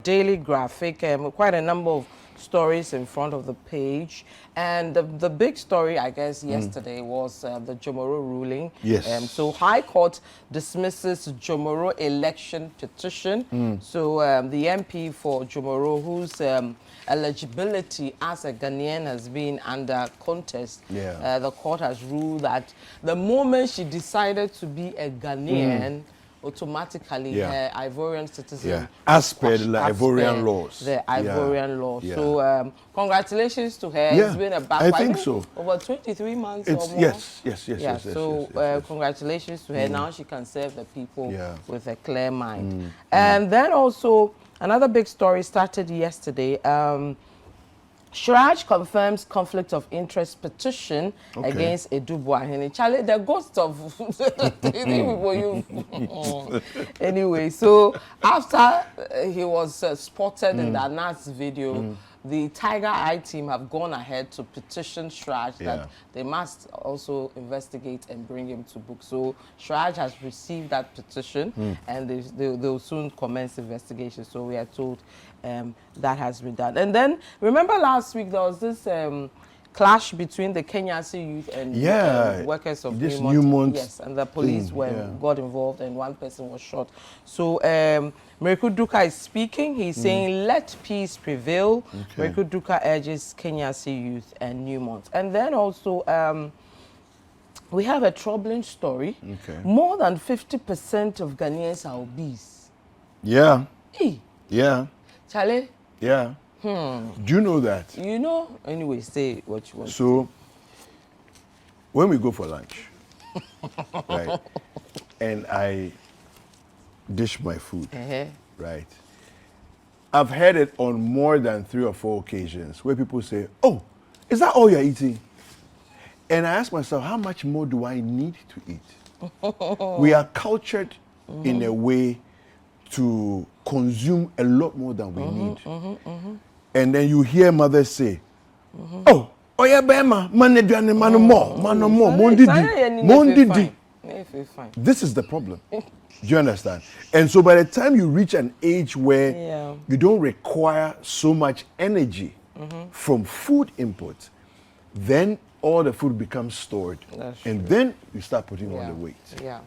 Daily Graphic, quite a number of stories in front of the page, and the big story, I guess, yesterday was the Jomoro ruling. Yes. So High Court dismisses Jomoro election petition. So the MP for Jomoro, whose eligibility as a Ghanaian has been under contest, the court has ruled that the moment she decided to be a Ghanaian, automatically her Ivorian citizen as per the Ivorian laws. The Ivorian law. Yeah. So congratulations to her. Yeah, It's been a back. I think so. Over 23 months or more. Yes. So congratulations to her. Now she can serve the people with a clear mind. And then also another big story started yesterday. Shraj confirms conflict of interest petition against Edubuahene. Charlie, the ghost of anyway, so after he was spotted in the Anas video, the Tiger Eye team have gone ahead to petition Shraj that they must also investigate and bring him to book. So Shraj has received that petition and they'll soon commence investigation. So we are told that has been done. And then remember last week there was this clash between the Kenyasi youth and workers of Newmont. Yes, and the police got involved and one person was shot. So Miracle Duka is speaking. He's saying, let peace prevail. Miracle Duka urges Kenyasi youth and Newmont. And then also we have a troubling story. More than 50% of Ghanaians are obese. Yeah. Hey. Yeah. Charlie? Yeah. Do you know that? You know? Anyway, say what you want. So, when we go for lunch, right, and I dish my food, right, I've had it on more than 3 or 4 occasions where people say, oh, is that all you're eating? And I ask myself, how much more do I need to eat? We are cultured in a way to consume a lot more than we need. And then you hear mothers say, oh yeah, Bema, Mondidi. This is the problem. Do you understand? And so by the time you reach an age where you don't require so much energy from food input, then all the food becomes stored. And then you start putting on the weight,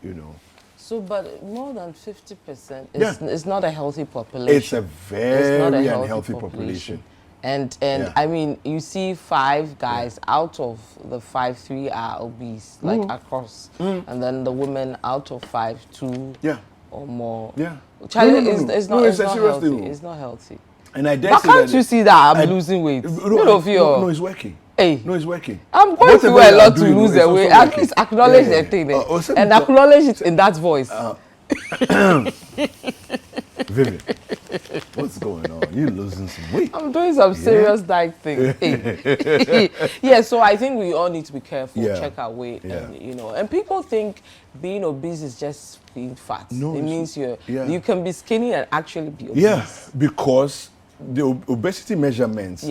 you know. So, but more than 50% is not a healthy population. It's a very unhealthy population. And I mean, you see 5 guys out of the 5, 3 are obese, like across. And then the women out of 5, 2 or more. Charlie, it's not healthy. It's not healthy. And I dare but can't you see that I'm losing weight? No, it's working. Hey. No, it's working. I'm going through a lot to lose the weight. At least acknowledge the thing and acknowledge it in that voice. Vivian, what's going on? You're losing some weight. I'm doing some serious diet thing. So I think we all need to be careful, check our weight, and you know. And people think being obese is just being fat. No, it means you can be skinny and actually be obese. Yeah, because the obesity measurements.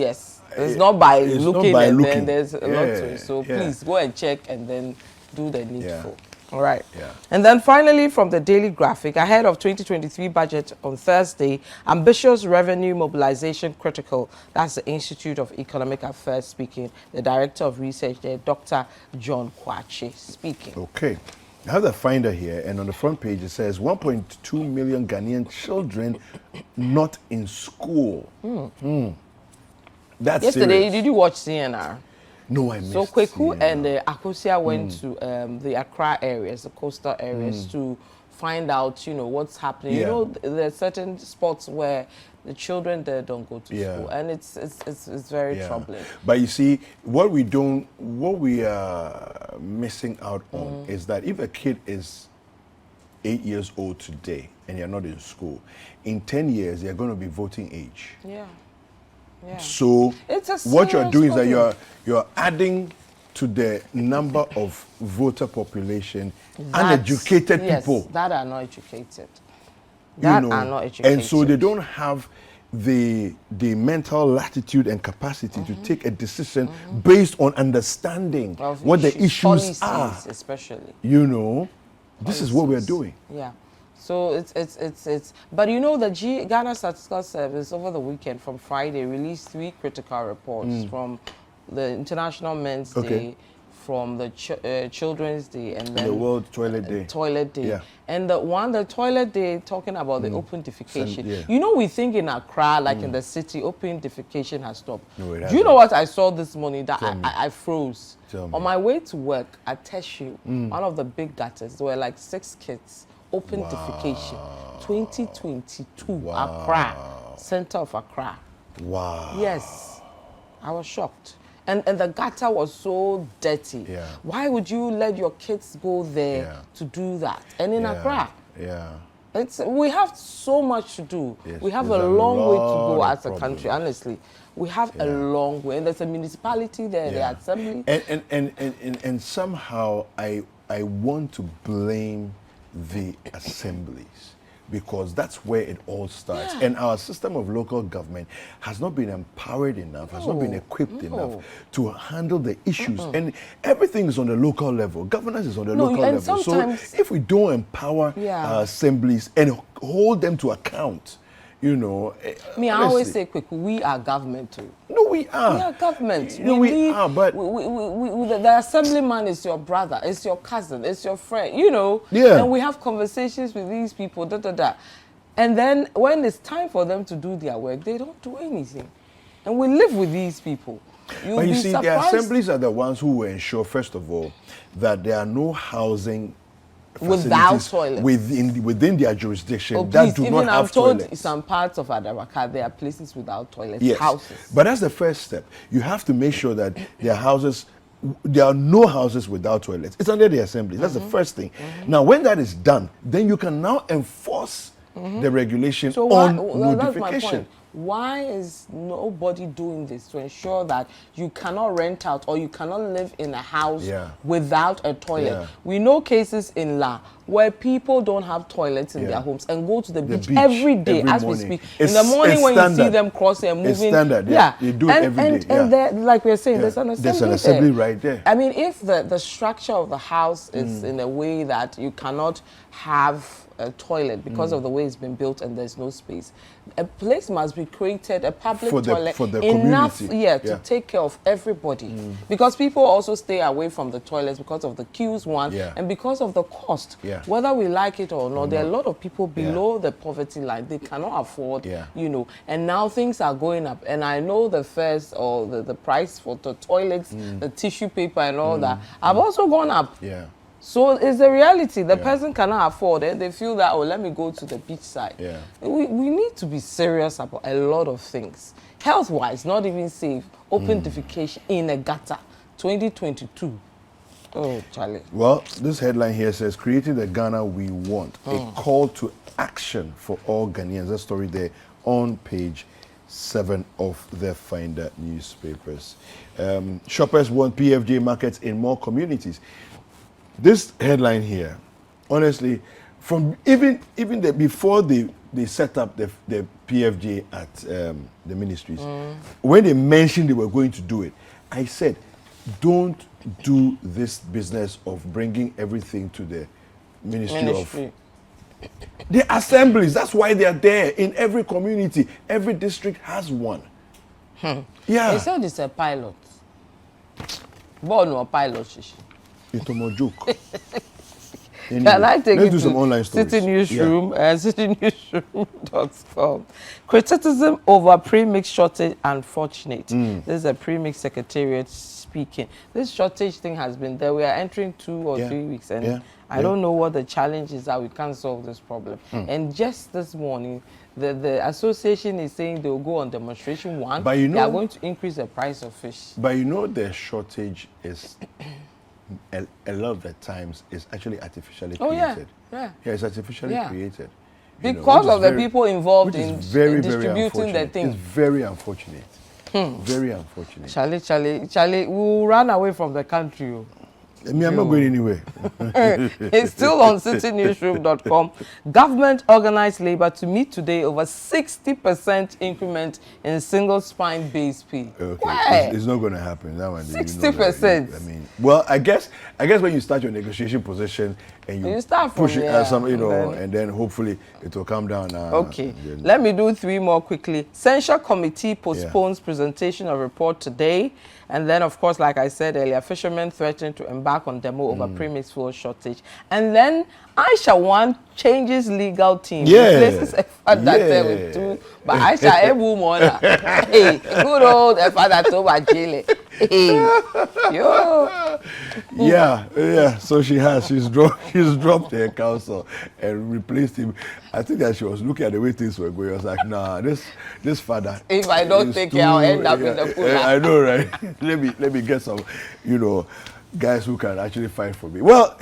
It's not by looking, then there's a lot to it. So please go and check and then do the needful. All right. And then finally, from the Daily Graphic, ahead of 2023 budget on Thursday, ambitious revenue mobilization critical. That's the Institute of Economic Affairs speaking. The Director of Research there, Dr. John Kwache, speaking. Okay. I have the finder here, and on the front page it says 1.2 million Ghanaian children not in school. That's yesterday, serious. did you watch CNR? No, I missed. So Kweku and Akosia went to the Accra areas, the coastal areas, to find out, you know, what's happening. You know, there are certain spots where the children there don't go to school, and it's very troubling. But you see, what we are missing out on is that if a kid is 8 years old today and you're not in school, in 10 years they're going to be voting age. So what you're doing is that you're adding to the number of voter population uneducated people that are not educated. Are not educated. And so they don't have the mental latitude and capacity to take a decision based on understanding of what the issues are. Especially. You know, this is what we're doing. So it's but you know the Ghana Statistical Service over the weekend from Friday released 3 critical reports from the International Men's Day, from the Children's Day, and then the World Toilet Day. Toilet Day. Yeah. And the Toilet Day, talking about the open defecation. Yeah. You know, we think in Accra, like in the city, open defecation has stopped. No, it Do you hasn't. know what I saw this morning that I froze? Tell me. On my way to work at Teshu, one of the big gutters, there were like 6 kids, open defecation. 2022, Accra, center of Accra. Wow. Yes, I was shocked. And the gutter was so dirty. Yeah. Why would you let your kids go there to do that? And in Accra, we have so much to do. Yes, we have a there's a long way to lot go of as a problems. country, honestly. We have a long way. And there's a municipality there, the assembly. And somehow I want to blame the assemblies, because that's where it all starts. And our system of local government has not been empowered enough, has not been equipped enough to handle the issues. And everything is on the local level. Governance is on the local level. So if we don't empower our assemblies and hold them to account, you know. Me, I always say, quick, we are government too. No, we are. We are government. No, we are, but the assemblyman is your brother, it's your cousin, it's your friend, you know. Yeah. And we have conversations with these people, And then when it's time for them to do their work, they don't do anything. And we live with these people. But you see, the assemblies are the ones who will ensure, first of all, that there are no housing without toilets within their jurisdiction that do not have toilets. Even I'm told some parts of Adaraka, there are places without toilets, yes. houses. But that's the first step. You have to make sure that there are no houses without toilets. It's under the assembly. That's the first thing. Now, when that is done, then you can now enforce the regulation on notification. That's my point. Why is nobody doing this to ensure that you cannot rent out or you cannot live in a house without a toilet? Yeah. We know cases in La where people don't have toilets in their homes and go to the beach every day as morning. we speak. In the morning when you see them crossing and moving. It's standard, yeah. You do it every day. And there, like we're saying, there's an assembly right there. I mean, if the structure of the house is in a way that you cannot have a toilet because of the way it's been built and there's no space, a place must be created, a public toilet, for the enough community. to take care of everybody. Because people also stay away from the toilets because of the queues, and because of the cost. Whether we like it or not, there are a lot of people below the poverty line. They cannot afford, you know, and now things are going up. And I know the fares or the price for the toilets, the tissue paper and all that have also gone up. So it's the reality. The person cannot afford it. They feel that, oh, let me go to the beach side. We need to be serious about a lot of things. Health-wise, not even safe. Open defecation in a gutter. 2022. Oh, Charlie. Well, this headline here says, creating the Ghana we want. A call to action for all Ghanaians. That story there on page 7 of the Finder newspapers. Shoppers want PFJ markets in more communities. This headline here, honestly, from even before they set up the PFJ at the ministries, when they mentioned they were going to do it, I said, don't do this business of bringing everything to the Ministry of the assemblies. That's why they are there in every community. Every district has one. Yeah. They said it's a pilot. Born or pilot, Shishi. It's a more joke. Anyway, Can I take let's you do to some online stories. Citi Newsroom, citynewsroom.com. Criticism over premix shortage unfortunate. This is a premix secretariat speaking. This shortage thing has been there. We are entering 2 or 3 weeks, and I don't know what the challenge is that we can't solve this problem. And just this morning, the association is saying they will go on demonstration 1. But you know, they are going to increase the price of fish. But you know, the shortage is a lot of the times is actually artificially created. Yeah, it's artificially created. Because of the people involved in distributing the thing. It's very unfortunate. Very unfortunate. Charlie, we will run away from the country. I mean, I'm not going anywhere. It's still on citynewsroom.com. Government organized labor to meet today over 60% increment in single spine base pay. Okay, it's not going to happen. That one, 60%. I mean, well, I guess when you start your negotiation position and you start push from it, there, and then hopefully it will come down. Okay, let me do 3 more quickly. Censure Committee postpones presentation of report today. And then, of course, like I said earlier, fishermen threatening to embark on demo over premix fuel shortage. And then Aisha One changes legal team. Replaces a father with 2. But Aisha, a woman. Hey, good old father Toba Jile. Hey, yo. Yeah. So she's dropped her counsel and replaced him. I think that she was looking at the way things were going. I was like, nah, this father. If I don't take care, I'll end up in the pool. I know, right? Let me get some, guys who can actually fight for me. Well.